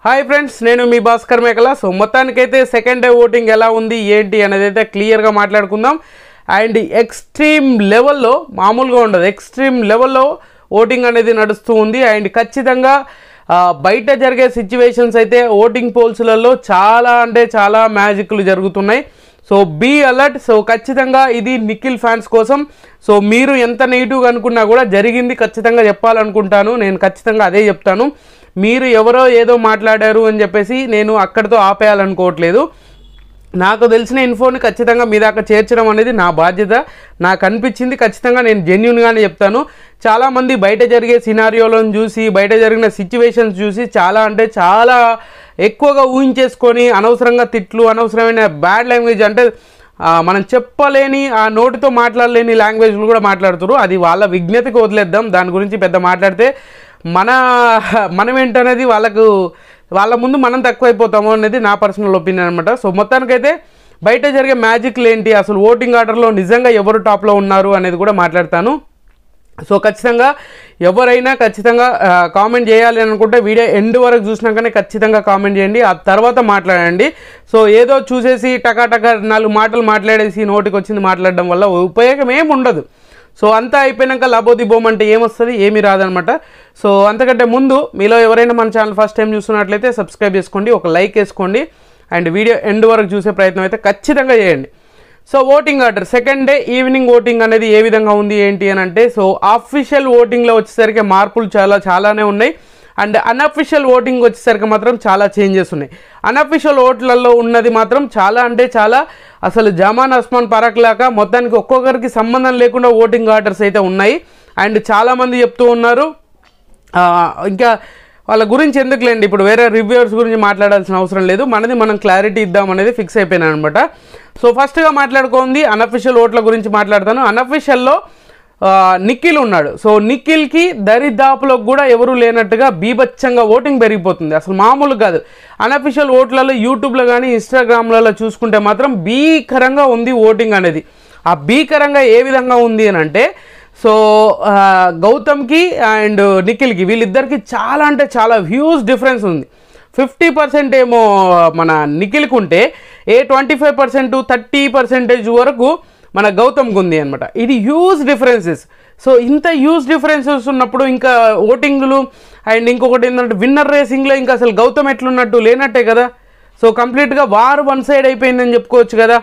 Hi friends, నేను మీ భాస్కర్ మేకల. So మొత్తానికైతే సెకండ్ డే ఓటింగ్ ఎలా ఉంది ఏంటి అనేది అయితే క్లియర్గా మాట్లాడుకుందాం. అండ్ ఎక్స్ట్రీమ్ లెవెల్లో, మామూలుగా ఉండదు, ఎక్స్ట్రీమ్ లెవెల్లో ఓటింగ్ అనేది నడుస్తూ ఉంది. అండ్ ఖచ్చితంగా బయట జరిగే సిచ్యువేషన్స్ అయితే ఓటింగ్ పోల్స్లలో చాలా అంటే చాలా మ్యాజిక్లు జరుగుతున్నాయి. So be alert. సో ఖచ్చితంగా ఇది నిఖిల్ ఫ్యాన్స్ కోసం. సో మీరు ఎంత నెగిటివ్గా అనుకున్నా కూడా జరిగింది ఖచ్చితంగా చెప్పాలనుకుంటాను. నేను ఖచ్చితంగా అదే చెప్తాను. మీరు ఎవరో ఏదో మాట్లాడారు అని చెప్పేసి నేను అక్కడితో ఆపేయాలనుకోవట్లేదు. నాకు తెలిసిన ఇన్ఫోని ఖచ్చితంగా మీ దాకా చేర్చడం అనేది నా బాధ్యత. నాకు అనిపించింది ఖచ్చితంగా నేను జెన్యూన్గానే చెప్తాను. చాలామంది బయట జరిగే సినారియోలను చూసి, బయట జరిగిన సిచ్యువేషన్స్ చూసి చాలా అంటే చాలా ఎక్కువగా ఊహించేసుకొని అనవసరంగా తిట్లు, అనవసరమైన బ్యాడ్ లాంగ్వేజ్, అంటే మనం చెప్పలేని, ఆ నోటితో మాట్లాడలేని లాంగ్వేజ్లు కూడా మాట్లాడుతారు. అది వాళ్ళ విజ్ఞతకి వదిలేద్దాం. దాని గురించి పెద్ద మాట్లాడితే మనం ఏంటనేది వాళ్ళ ముందు మనం తక్కువైపోతాము అనేది నా పర్సనల్ ఒపీనియన్ అనమాట. సో మొత్తానికైతే బయట జరిగే మ్యాజిక్లు ఏంటి, అసలు ఓటింగ్ ఆర్డర్లో నిజంగా ఎవరు టాప్లో ఉన్నారు అనేది కూడా మాట్లాడతాను. సో ఖచ్చితంగా ఎవరైనా ఖచ్చితంగా కామెంట్ చేయాలి అనుకుంటే వీడియో ఎండ్ వరకు చూసినాకనే ఖచ్చితంగా కామెంట్ చేయండి, ఆ తర్వాత మాట్లాడండి. సో ఏదో చూసేసి టకాటకా 4 మాటలు మాట్లాడేసి నోటికి వచ్చింది మాట్లాడడం వల్ల ఉపయోగం ఏమి ఉండదు. సో అంతా అయిపోయాక లబోదిబోమ్ అంటే ఏమొస్తుంది, ఏమీ రాదనమాట. సో అంతకంటే ముందు మీలో ఎవరైనా మన ఛానల్ ఫస్ట్ టైం చూస్తున్నట్లయితే సబ్స్క్రైబ్ చేసుకోండి, ఒక లైక్ వేసుకోండి, అండ్ వీడియో ఎండ్ వరకు చూసే ప్రయత్నం అయితే ఖచ్చితంగా చేయండి. So voting order second day evening voting అనేది ఏ విధంగా ఉంది ఏంటి అని అంటే, సో అఫీషియల్ ఓటింగ్లో వచ్చేసరికి మార్పులు చాలానే ఉన్నాయి. అండ్ అన్అఫీషియల్ ఓటింగ్ వచ్చేసరికి మాత్రం చాలా చేంజెస్ ఉన్నాయి. అన్అఫీషియల్ ఓట్లలో ఉన్నది మాత్రం చాలా అంటే చాలా అసలు జమాన్ అస్మాన్ పరక్లాగా మొత్తానికి ఒక్కొక్కరికి సంబంధం లేకుండా ఓటింగ్ ఆర్డర్స్ అయితే ఉన్నాయి. అండ్ చాలామంది చెప్తూ ఉన్నారు, ఇంకా వాళ్ళ గురించి ఎందుకులేండి, ఇప్పుడు వేరే రివ్యూవర్స్ గురించి మాట్లాడాల్సిన అవసరం లేదు, మనది మనం క్లారిటీ ఇద్దాం అనేది ఫిక్స్ అయిపోయినాను అనమాట. సో ఫస్ట్గా మాట్లాడుకోండి అన్అఫీషియల్ ఓట్ల గురించి మాట్లాడతాను. అన్అఫీషియల్లో నిఖిల్ ఉన్నాడు. సో నిఖిల్కి దరిదాపులో కూడా ఎవరు లేనట్టుగా బీభత్సంగా ఓటింగ్ పెరిగిపోతుంది, అసలు మామూలు కాదు. అన్అఫీషియల్ ఓట్లలో యూట్యూబ్లో కానీ ఇన్స్టాగ్రామ్లలో చూసుకుంటే మాత్రం భీకరంగా ఉంది ఓటింగ్ అనేది. ఆ భీకరంగా ఏ విధంగా ఉంది అని అంటే, సో గౌతమ్కి అండ్ నిఖిల్కి వీళ్ళిద్దరికి చాలా అంటే చాలా హ్యూజ్ డిఫరెన్స్ ఉంది. 50% ఏమో మన నిఖిల్కి ఉంటే 25% 30% వరకు మన గౌతమ్కి ఉంది అనమాట. ఇది హ్యూజ్ డిఫరెన్సెస్. సో ఇంత హ్యూజ్ డిఫరెన్సెస్ ఉన్నప్పుడు ఇంకా ఓటింగ్లు అండ్ ఇంకొకటి ఏంటంటే విన్నర్ రేసింగ్లో ఇంకా అసలు గౌతమ్ ఎట్లున్నట్టు లేనట్టే కదా. సో కంప్లీట్గా వార్ వన్ సైడ్ అయిపోయిందని చెప్పుకోవచ్చు కదా.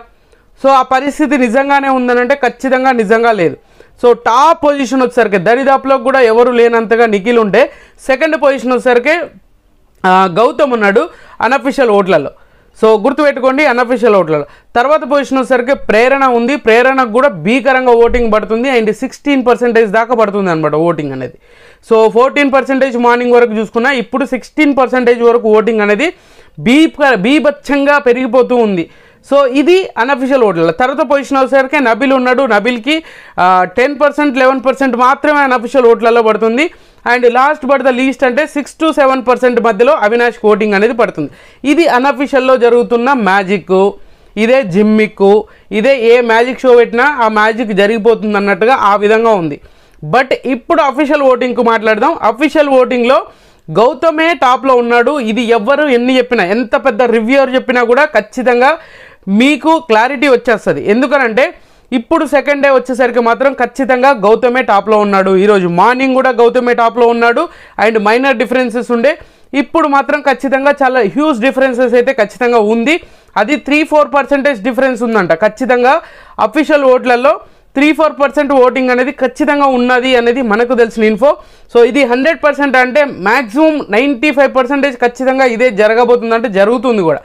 సో ఆ పరిస్థితి నిజంగానే ఉందనంటే ఖచ్చితంగా నిజంగా లేదు. సో టాప్ పొజిషన్ వచ్చేసరికి దరిదాపులో కూడా ఎవరు లేనంతగా నిఖిల్ ఉంటే, సెకండ్ పొజిషన్ వచ్చేసరికి గౌతమ్ ఉన్నాడు అన్అఫీషియల్ ఓట్లలో. సో గుర్తుపెట్టుకోండి అన్అఫీషియల్ ఓట్లలో. తర్వాత పొజిషన్ వచ్చేసరికి ప్రేరణ ఉంది. ప్రేరణకు కూడా భీకరంగా ఓటింగ్ పడుతుంది. అండ్ 16% దాకా పడుతుంది అనమాట ఓటింగ్ అనేది. సో 14% మార్నింగ్ వరకు చూసుకున్నా, ఇప్పుడు 16% వరకు ఓటింగ్ అనేది బీభత్సంగా పెరిగిపోతూ ఉంది. సో ఇది అన్అఫీషియల్ ఓట్లలో. తర్వాత పొజిషన్ వచ్చేసరికి నబిల్ ఉన్నాడు. నబిల్కి 10% 11% మాత్రమే అన్అఫీషియల్ ఓట్లలో పడుతుంది. And last but the least అంటే 6 to 7% మధ్యలో అవినాష్ ఓటింగ్ అనేది పడుతుంది. ఇది అన్అఫీషియల్లో జరుగుతున్న మ్యాజిక్. ఇదే జిమ్మిక్, ఇదే ఏ మ్యాజిక్ షో పెట్టినా ఆ మ్యాజిక్ జరిగిపోతుంది అన్నట్టుగా ఆ విధంగా ఉంది. బట్ ఇప్పుడు అఫీషియల్ ఓటింగ్కు మాట్లాడదాం. అఫీషియల్ ఓటింగ్లో గౌతమే టాప్లో ఉన్నాడు. ఇది ఎవ్వరు ఎన్ని చెప్పినా, ఎంత పెద్ద రివ్యూవర్ చెప్పినా కూడా ఖచ్చితంగా మీకు క్లారిటీ వచ్చేస్తుంది. ఎందుకనంటే ఇప్పుడు సెకండ్ డే వచ్చేసరికి మాత్రం ఖచ్చితంగా గౌతమే టాప్లో ఉన్నాడు. ఈరోజు మార్నింగ్ కూడా గౌతమే టాప్లో ఉన్నాడు. అండ్ మైనర్ డిఫరెన్సెస్ ఉండే, ఇప్పుడు మాత్రం ఖచ్చితంగా చాలా హ్యూజ్ డిఫరెన్సెస్ అయితే ఖచ్చితంగా ఉంది. అది 3-4% డిఫరెన్స్ ఉందంట ఖచ్చితంగా. అఫీషియల్ ఓట్లలో 3-4% ఓటింగ్ అనేది ఖచ్చితంగా ఉన్నది అనేది మనకు తెలిసిన ఇన్ఫో. సో ఇది 100% అంటే మ్యాక్సిమం 95% ఖచ్చితంగా ఇదే జరగబోతుందంటే జరుగుతుంది కూడా.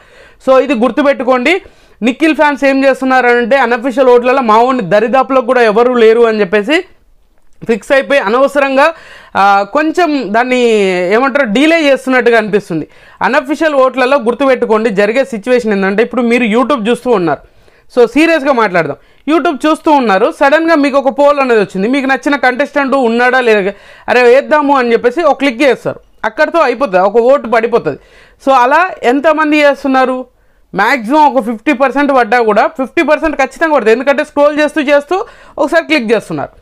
సో ఇది గుర్తుపెట్టుకోండి. నిఖిల్ ఫ్యాన్స్ ఏం చేస్తున్నారంటే అన్అఫీషియల్ ఓట్లలో మా ఊరిని దరిదాపులో కూడా ఎవరు లేరు అని చెప్పేసి ఫిక్స్ అయిపోయి అనవసరంగా కొంచెం దాన్ని ఏమంటారు డీలే చేస్తున్నట్టుగా అనిపిస్తుంది. అన్అఫీషియల్ ఓట్లలో గుర్తుపెట్టుకోండి జరిగే సిచ్యువేషన్ ఏంటంటే, ఇప్పుడు మీరు యూట్యూబ్ చూస్తూ ఉన్నారు. సో సీరియస్గా మాట్లాడదాం. యూట్యూబ్ చూస్తూ ఉన్నారు, సడన్గా మీకు ఒక పోల్ అనేది వచ్చింది. మీకు నచ్చిన కంటెస్టెంట్ ఉన్నాడా లేదా, అరే వేద్దాము అని చెప్పేసి ఒక క్లిక్ చేస్తారు, అక్కడితో అయిపోతుంది, ఒక ఓటు పడిపోతుంది. సో అలా ఎంతమంది చేస్తున్నారు, మ్యాక్సిమం ఒక 50% పడ్డా కూడా 50% ఖచ్చితంగా పడుతుంది. ఎందుకంటే స్క్రోల్ చేస్తూ ఒకసారి క్లిక్ చేస్తున్నారు.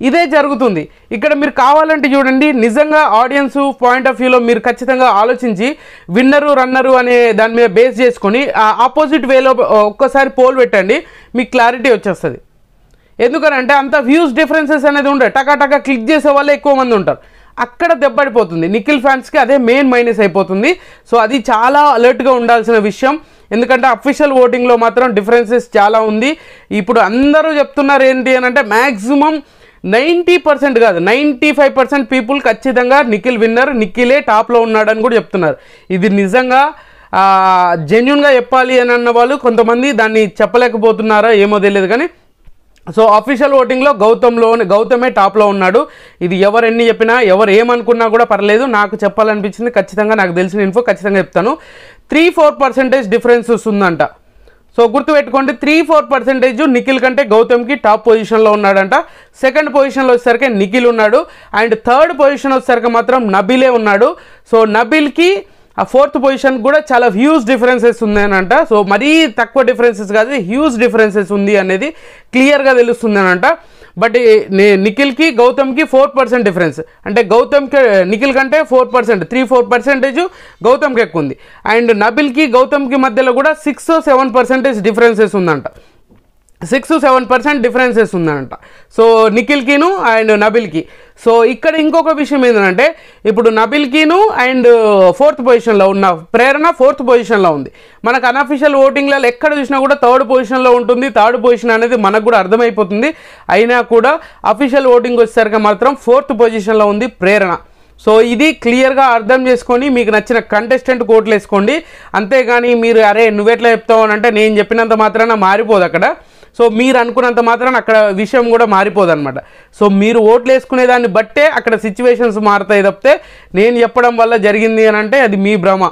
ఇదే జరుగుతుంది ఇక్కడ. మీరు కావాలంటే చూడండి, నిజంగా ఆడియన్స్ పాయింట్ ఆఫ్ వ్యూలో మీరు ఖచ్చితంగా ఆలోచించి విన్నరు రన్నరు అనే దాని మీద బేస్ చేసుకొని ఆపోజిట్ వేలో ఒక్కసారి పోల్ పెట్టండి, మీకు క్లారిటీ వచ్చేస్తుంది. ఎందుకనంటే అంత వ్యూస్ డిఫరెన్సెస్ అనేది ఉంటాయి. టకా క్లిక్ చేసే వాళ్ళే ఎక్కువ మంది ఉంటారు, అక్కడ దెబ్బడిపోతుంది. నిఖిల్ ఫ్యాన్స్కి అదే మెయిన్ మైనస్ అయిపోతుంది. సో అది చాలా అలర్ట్గా ఉండాల్సిన విషయం. ఎందుకంటే అఫీషియల్ ఓటింగ్లో మాత్రం డిఫరెన్సెస్ చాలా ఉంది. ఇప్పుడు అందరూ చెప్తున్నారు ఏంటి అని అంటే మ్యాక్సిమం 90% కాదు 95% పీపుల్ ఖచ్చితంగా నిఖిల్ విన్నర్, నిఖిలే టాప్లో ఉన్నాడని కూడా చెప్తున్నారు. ఇది నిజంగా జెన్యున్గా చెప్పాలి అని అన్న వాళ్ళు కొంతమంది దాన్ని చెప్పలేకపోతున్నారా ఏమో తెలియదు. కానీ సో అఫీషియల్ ఓటింగ్లో గౌతమే టాప్లో ఉన్నాడు. ఇది ఎవరు ఎన్ని చెప్పినా ఎవరు ఏమనుకున్నా కూడా పర్లేదు, నాకు చెప్పాలనిపించింది ఖచ్చితంగా, నాకు తెలిసిన ఇన్ఫో ఖచ్చితంగా చెప్తాను. 3-4% డిఫరెన్స్ వస్తుందంట. సో గుర్తుపెట్టుకోండి, 3-4% నిఖిల్ కంటే గౌతమ్కి టాప్ పొజిషన్లో ఉన్నాడంట. సెకండ్ పొజిషన్లో వచ్చేసరికి నిఖిల్ ఉన్నాడు, అండ్ థర్డ్ పొజిషన్ వచ్చేసరికి మాత్రం నబిలే ఉన్నాడు. సో నబిల్కి ఆ ఫోర్త్ పొజిషన్ కూడా చాలా హ్యూజ్ డిఫరెన్సెస్ ఉందనంట. సో మరీ తక్కువ డిఫరెన్సెస్ కాదు, హ్యూజ్ డిఫరెన్సెస్ ఉంది అనేది క్లియర్గా తెలుస్తుందనంట. బట్ నిఖిల్కి గౌతమ్కి 4% డిఫరెన్స్, అంటే నిఖిల్ కంటే 4%, 3-4% గౌతమ్కి ఎక్కువ ఉంది. అండ్ నబిల్కి గౌతమ్కి మధ్యలో కూడా 6-7% డిఫరెన్సెస్ ఉందంట. 6-7% డిఫరెన్సెస్ ఉందంట. సో నిఖిల్కిను అండ్ నబిల్కి. సో ఇక్కడ ఇంకొక విషయం ఏంటంటే, ఇప్పుడు నబిల్కిను అండ్ ఫోర్త్ పొజిషన్లో ఉన్న ప్రేరణ ఫోర్త్ పొజిషన్లో ఉంది. మనకు అన్అఫీషియల్ ఓటింగ్లలో ఎక్కడ చూసినా కూడా థర్డ్ పొజిషన్లో ఉంటుంది. థర్డ్ పొజిషన్ అనేది మనకు కూడా అర్థమైపోతుంది. అయినా కూడా అఫీషియల్ ఓటింగ్ వచ్చేసరికి మాత్రం ఫోర్త్ పొజిషన్లో ఉంది ప్రేరణ. సో ఇది క్లియర్గా అర్థం చేసుకొని మీకు నచ్చిన కంటెస్టెంట్ కోట్లు వేసుకోండి. అంతేగాని మీరు అరే నువ్వెట్లా చెప్తావు అని అంటే నేను చెప్పినంత మాత్రాన మారిపోదు అక్కడ. సో మీరు అనుకున్నంత మాత్రాన అక్కడ విషయం కూడా మారిపోదు అనమాట. సో మీరు ఓట్లు వేసుకునే దాన్ని బట్టే అక్కడ సిచ్యువేషన్స్ మారుతాయి తప్పితే నేను చెప్పడం వల్ల జరిగింది అని అంటే అది మీ భ్రమ.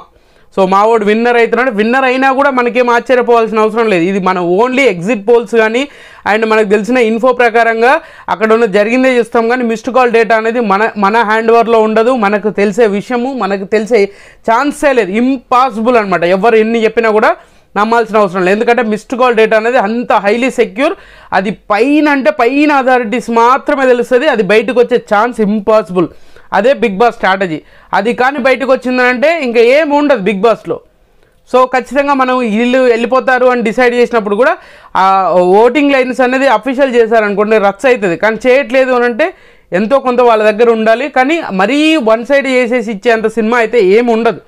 సో మా వాడు విన్నర్ అవుతున్నాడు, విన్నర్ అయినా కూడా మనకేం ఆశ్చర్యపోవాల్సిన అవసరం లేదు. ఇది మన ఓన్లీ ఎగ్జిట్ పోల్స్ కానీ అండ్ మనకు తెలిసిన ఇన్ఫో ప్రకారంగా అక్కడ ఉన్న జరిగిందే చేస్తాం. కానీ మిస్డ్ కాల్ డేటా అనేది మన హ్యాండ్ ఓవర్లో ఉండదు. మనకు తెలిసే విషయము, మనకు తెలిసే ఛాన్సే లేదు, ఇంపాసిబుల్ అనమాట. ఎవరు ఎన్ని చెప్పినా కూడా నమ్మాల్సిన అవసరం లేదు. ఎందుకంటే మిస్డ్ కాల్ డేటా అనేది అంత హైలీ సెక్యూర్. అది పైన అథారిటీస్ మాత్రమే తెలుస్తుంది. అది బయటకు వచ్చే ఛాన్స్ ఇంపాసిబుల్. అదే బిగ్ బాస్ స్ట్రాటజీ. అది కానీ బయటకు వచ్చిందంటే ఇంకా ఏమి ఉండదు బిగ్ బాస్లో. సో ఖచ్చితంగా మనం వీళ్ళు వెళ్ళిపోతారు అని డిసైడ్ చేసినప్పుడు కూడా ఆ ఓటింగ్ లైన్స్ అనేది అఫీషియల్ చేశారనుకోండి రచ్చ అవుతుంది. కానీ చేయట్లేదు అని అంటే ఎంతో కొంత వాళ్ళ దగ్గర ఉండాలి. కానీ మరీ వన్ సైడ్ చేసేసి ఇచ్చేంత సినిమా అయితే ఏమి ఉండదు.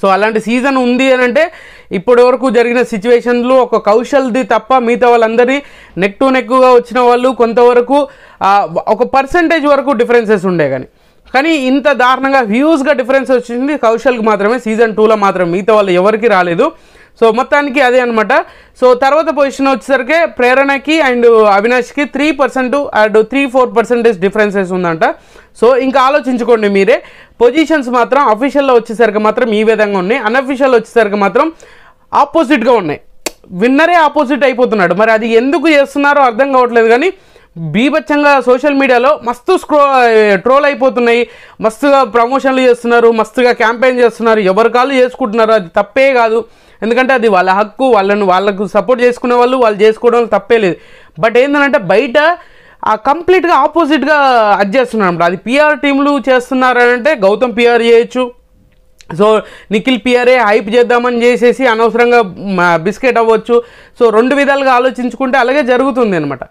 సో అలాంటి సీజన్ ఉంది అని అంటే ఇప్పటి వరకు జరిగిన సిచ్యువేషన్లు ఒక కౌశల్ది తప్ప మిగతా వాళ్ళందరినీ నెక్ టు నెక్గా వచ్చిన వాళ్ళు కొంతవరకు ఒక పర్సంటేజ్ వరకు డిఫరెన్సెస్ ఉండే. కానీ ఇంత దారుణంగా హ్యూజ్గా డిఫరెన్స్ వచ్చింది కౌశల్కి మాత్రమే, సీజన్ 2లో మాత్రమే, మిగతా వాళ్ళు ఎవరికి రాలేదు. సో మొత్తానికి అదే అనమాట. సో తర్వాత పొజిషన్ వచ్చేసరికి ప్రేరణకి అండ్ అవినాష్కి 3% అండ్ 3-4% డిఫరెన్సెస్ ఉందంట. సో ఇంకా ఆలోచించుకోండి మీరే. పొజిషన్స్ మాత్రం అఫీషియల్లో వచ్చేసరికి మాత్రం ఈ విధంగా ఉన్నాయి, అన్అఫీషియల్ వచ్చేసరికి మాత్రం ఆపోజిట్గా ఉన్నాయి. విన్నరే ఆపోజిట్ అయిపోతున్నాడు. మరి అది ఎందుకు చేస్తున్నారో అర్థం కావట్లేదు. కానీ బీభత్సంగా సోషల్ మీడియాలో మస్తు ట్రోల్ అయిపోతున్నాయి, మస్తుగా ప్రమోషన్లు చేస్తున్నారు, మస్తుగా క్యాంపెయిన్ చేస్తున్నారు, ఎవరి కాళ్ళు చేసుకుంటున్నారు. అది తప్పే కాదు, ఎందుకంటే అది వాళ్ళ హక్కు. వాళ్ళకు సపోర్ట్ చేసుకునే వాళ్ళు చేసుకోవడం తప్పే లేదు. బట్ ఏంటంటే బయట కంప్లీట్గా ఆపోజిట్గా అది చేస్తున్నారు అన్నమాట. అది పిఆర్ టీంలు చేస్తున్నారంటే గౌతమ్ పిఆర్ చేయొచ్చు, సో నిఖిల్ పిఆర్ఏ హైప్ చేద్దామని చేసేసి అనవసరంగా బిస్కెట్ అవ్వచ్చు. సో రెండు విధాలుగా ఆలోచించుకుంటే అలాగే జరుగుతుంది అనమాట.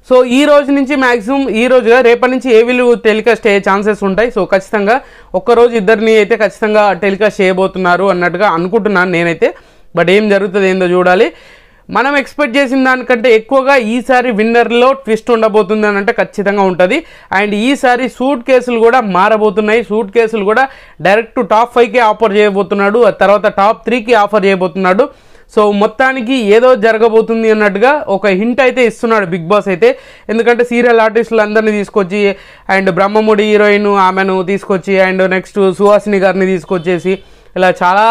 సో ఈ రోజు నుంచి మ్యాక్సిమం ఈ రోజుగా రేపటి నుంచి ఏవీలు టెలికాస్ట్ అయ్యే ఛాన్సెస్ ఉంటాయి. సో ఖచ్చితంగా ఒక్కరోజు ఇద్దరిని అయితే ఖచ్చితంగా టెలికాస్ట్ చేయబోతున్నారు అన్నట్టుగా అనుకుంటున్నాను నేనైతే. బట్ ఏం జరుగుతుంది ఏందో చూడాలి. మనం ఎక్స్పెక్ట్ చేసిన దానికంటే ఎక్కువగా ఈసారి విన్నర్లో ట్విస్ట్ ఉండబోతుంది అని అంటే ఖచ్చితంగా ఉంటుంది. అండ్ ఈసారి సూట్ కేసులు కూడా మారబోతున్నాయి. సూట్ కేసులు కూడా డైరెక్ట్ టాప్ 5కే ఆఫర్ చేయబోతున్నాడు, తర్వాత టాప్ 3కి ఆఫర్ చేయబోతున్నాడు. సో మొత్తానికి ఏదో జరగబోతుంది అన్నట్టుగా ఒక హింట్ అయితే ఇస్తున్నాడు బిగ్ బాస్ అయితే. ఎందుకంటే సీరియల్ ఆర్టిస్టులు అందరినీ తీసుకొచ్చి అండ్ బ్రహ్మముడి హీరోయిన్ ఆమెను తీసుకొచ్చి అండ్ నెక్స్ట్ సుహాసిని గారిని తీసుకొచ్చేసి ఇలా చాలా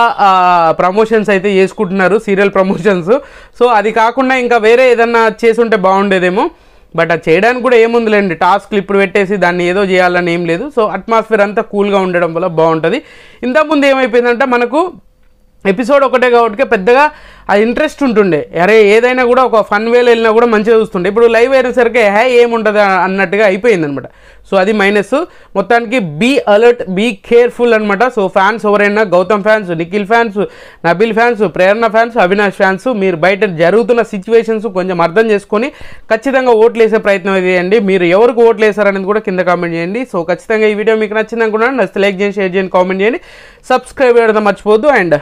ప్రమోషన్స్ అయితే చేసుకుంటున్నారు, సీరియల్ ప్రమోషన్స్. సో అది కాకుండా ఇంకా వేరే ఏదన్నా చేసి ఉంటే బాగుండేదేమో. బట్ అది చేయడానికి కూడా ఏముందిలేండి, టాస్క్లు ఇప్పుడు పెట్టేసి దాన్ని ఏదో చేయాలని ఏం లేదు. సో అట్మాస్ఫియర్ అంతా కూల్గా ఉండడం వల్ల బాగుంటుంది. ఇంతకుముందు ఏమైపోయిందంటే మనకు ఎపిసోడ్ ఒకటే కాబట్టి పెద్దగా అది ఇంట్రెస్ట్ ఉంటుండే, అరే ఏదైనా కూడా ఒక ఫన్ వేలో వెళ్ళినా కూడా మంచిగా చూస్తుండే. ఇప్పుడు లైవ్ అయినసరికి ఏముంటుంది అన్నట్టుగా అయిపోయింది అనమాట. సో అది మైనస్. మొత్తానికి బీ అలర్ట్, బీ కేర్ఫుల్ అనమాట. సో ఫ్యాన్స్ ఎవరైనా, Gautam fans, Nikhil fans, Nabil fans, Prerana fans, Avinash fans, మీరు బయట జరుగుతున్న సిచ్యువేషన్స్ కొంచెం అర్థం చేసుకొని ఖచ్చితంగా ఓట్లు వేసే ప్రయత్నం చేయండి. మీరు ఎవరికి ఓట్లు వేసారనేది కూడా కింద కామెంట్ చేయండి. సో ఖచ్చితంగా ఈ వీడియో మీకు నచ్చింది అనుకున్నాను. నచ్చితే లైక్ చేయండి, షేర్ చేయండి, కామెంట్ చేయండి, సబ్స్క్రైబ్ చేయడం మర్చిపోవద్దు. అండ్